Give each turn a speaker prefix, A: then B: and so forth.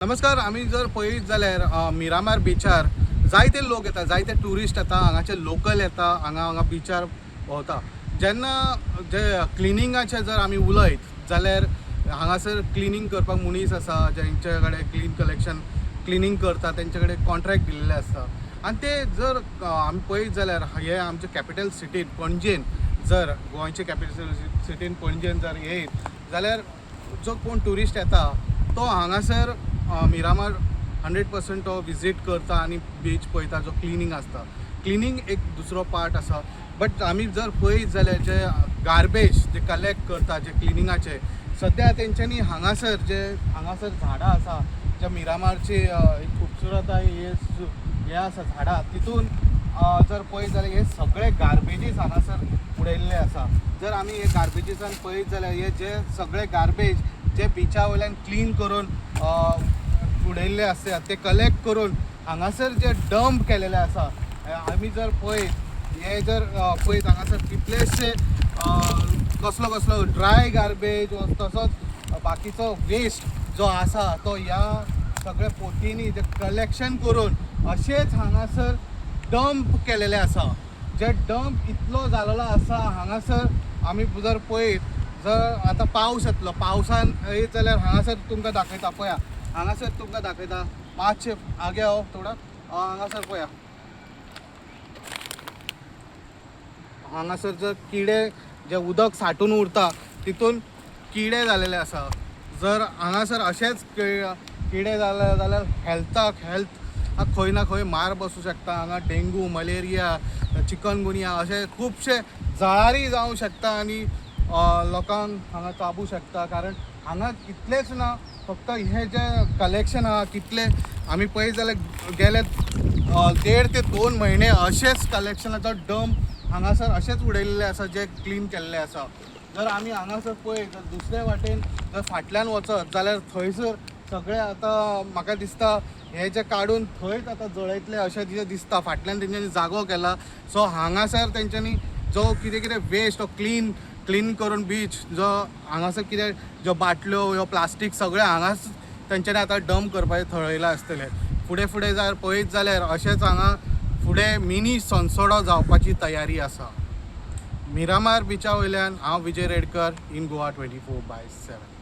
A: नमस्कार. आम्ही जर पळयत जाल्यार मिरामार बिचार जायते लोक येता, जायते ट्युरिस्ट येता, हांगाचे लोकल येता, हांगा बिचार भोंवता. जेन्ना जे क्लिनिंगाचे जर आमी उलयत जाल्यार हांगासर क्लिनींग करपाक मनीस आसा, जेंचे कडेन क्लिनींग करता, तेंचे कडेन कॉन्ट्रॅक्ट दिल्ले आसता. आनी ते जर आमी पळयत जाल्यार हे आमचे कॅपिटल सिटीन पणजेन, जर गोंयचे कॅपिटल सिटीन पणजेन जर येयत जाल्यार जो कोण ट्युरिस्ट येता तो हांगासर मिरामार 100% तो विजीट करता आनी बीच पळयता. जो क्लिनींग आसता, क्लिनींग एक दुसरो पार्ट आसा. बट आमी जर पळयत जाल्यार जे गार्बेज जे कलेक्ट करता जे क्लिनिंगाचे, सद्या तेंच्यांनी हांगासर झाडां आसा, जे मिरामारची एक खुबसूरत हे आसा झाडां, तितून जर पळयत जाल्यार हे सगळे गार्बेजीस हांगासर उडयल्ले आसा. जर आमी हे गार्बेजीसान पळयत जाल्यार हे जे सगळे गार्बेज जे बिचा वयल्यान क्लीन करून उडयल्ले आसता, ते कलेक्ट करून हांगासर जे डंप केलेले आसा. आमी जर पळयत हे जर पळयत हांगासर कितलेशे कसलो ड्राय गार्बेज तसोच बाकीचो वेस्ट जो आसा तो ह्या सगळे पोतींनी जे कलेक्शन करून अशेंच हांगासर डंप केलेले आसा. जे डंप इतलो जालेलो आसा हांगासर. आमी जर पळयत जर आतां पावस येतलो, पावसान येत जाल्यार हांगासर तुमकां दाखयता. पळया, हांगासर तुमकां दाखयता. मातशे आगे हो थोडा. हांगासर पळया, हांगासर जर किडे जे उदक साठून उरता तितून किडे जालेले आसा. जर हांगासर अशेंच किडे जाले जाल्यार हेल्थ खंय ना खंय मार बसूं शकता. हांगा डेंगू, मलेरिया, चिकनगुनिया अशे खुबशे जळारी जावं शकता आनी लोकांक हांगा चाबू शकता. कारण हांगा कितलेच ना, फक्त हे जे कलेक्शन आहा कितले आमी पळयत जाल्यार गेले 1.5 ते 2 म्हयने अशेंच कलेक्शनाचो डंप हांगासर अशेंच उडयल्ले आसा जे क्लीन केल्ले आसा. जर आमी हांगासर पळयत जर दुसरे वाटेन जर फाटल्यान वचत जाल्यार थंयसर सगळे आतां म्हाका दिसता हे जे काडून थंयच आतां जळयतले अशें जे दिसता. फाटल्यान तेंच्यांनी जागो केला. सो हांगासर तेंच्यांनी जो कितें वेस्ट तो क्लीन करून बीच जो हांगासर कितें ज्यो बाटल्यो ह्यो प्लास्टीक सगळें हांगाच तेंच्यांनी आतां डंप करपाचें थरयलां आसतलें. फुडें जर पळयत जाल्यार अशेंच हांगा फुडें मिनी सनसोडो जावपाची तयारी आसा. मिरामार बिचा वयल्यान हांव विजय रेडकर, इन गोवा 24/7.